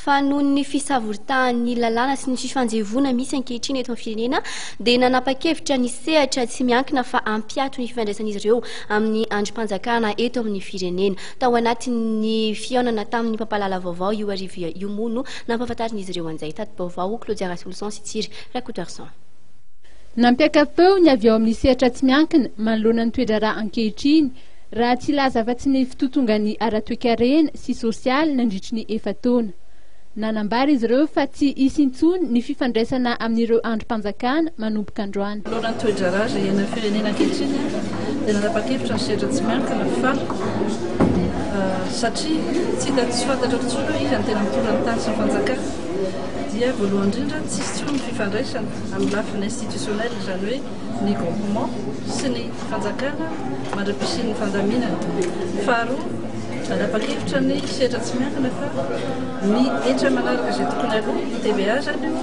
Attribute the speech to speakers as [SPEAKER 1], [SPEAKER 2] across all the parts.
[SPEAKER 1] fa noho ny fisavoritan'ny lalana sy ny fifanjevona misy ankehitriny eto amin'ny firenena dia nanapa-kevitra ny sehatra tsy miankina fa hampiato ny fifandraisan'izy ireo amin'ny andrim-panjakana eto amin'ny firenena. Tao anatin'ny fihaonana tamin'ny mpampalala vaovao io arivo io mono nampahafantarin'izy ireo an'izay. Tady vaovao Claudia Solution sy Tsiry Rakotoarsan.
[SPEAKER 2] Nampiakapeo ny avy ao amin'ny sehatra tsy miankina manoloana ny toedrarà ankehitriny raha tsy laza fa tsy ny fitotongany ara-toekarena sy sosialy nandritry ny efa-taona. Nanambara izy ireo fa tsy hisy intsony ny fifandraisana amin'ireo andrim-panjakana manomboka androany.
[SPEAKER 3] Alohan'ny toedrarà izay iainan'ny firenena ankehitriny dia nanapa-kevitra ny sehatra tsy miankina fa satria tsy fantatra intsony hoe izy ny tena mitondra ny tany sy ny fanjakana dia voalohany indrindra tsisy intsony ny fifandraisana amin'ny lafiny institutionnel, izany hoe ny groupement sy ny fanjakana mandra-pisian'ny fandaminana. Faharoa, nanapa-kevitra ny sehatra tsy miankina fa ny hetra manaraka izay tokony aloha TVA zany io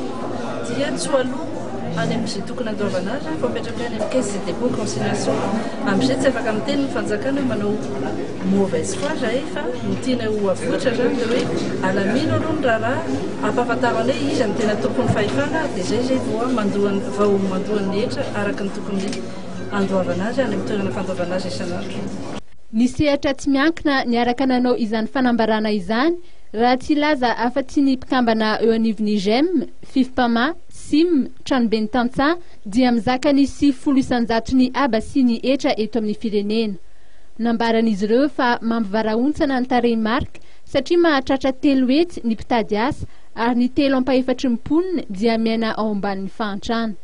[SPEAKER 3] dia tsy ho aloha any amin'izay tokony andoavana azy fa mipetraka any amin'ny caisse de dépôt conciliation. Amin'izay tsy afaka miteny ny fanjakana manao mauvaise foi zay fa ny tiana ho avoatra zany dia hoe alamino aloha ny raharaha ampahafantarana hoe izy ny tena tompony fahefana dia zay vao mandohan'ny hetra araka ny tokony andoavana azy any amin'ny toerana fandoavana azy isan'andro.
[SPEAKER 2] Ny sehatra tsy miankina niaraka nanao izany fanambarana izany raha tsy laza afa-tsy ny mpikambana eo anivon'ny GEM, FIFPAMA, SIM, tranoben'ny tantsaha dia mizaka ny 700 ny aba sy ny hetra eto amin'ny firenena. Nambaran'izy ireo fa mampivaraontsana ny tarehimarika satria mahatratra 3 hetsy ny mpitady asa ary ny 340 dia miaina ao ambanin'ny fahantrana.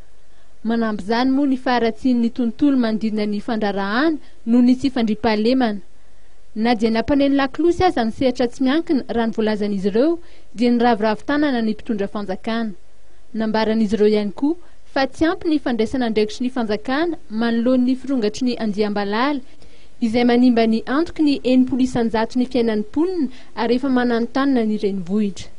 [SPEAKER 2] Manampy izany moa ny faharatsian'ny tontolo manodidina ny fandrarahana noho ny tsy fandriam-pahalemana. Na dia nampaneny lakolosy aza ny sehatra tsy miankina raha ny voalazan'izy ireo dia ny ravoravo-tanana ny mpitondra fanjakana. Nambaran'izy ireo ihany koa fa tsy ampy ny fandraisana andraikitry ny fanjakana manoloan'ny firongatry ny andiam-balala izay manimba ny antoky ny 900 ny fiainan'ny mponina ary efa mananontanyna ny renivohitra.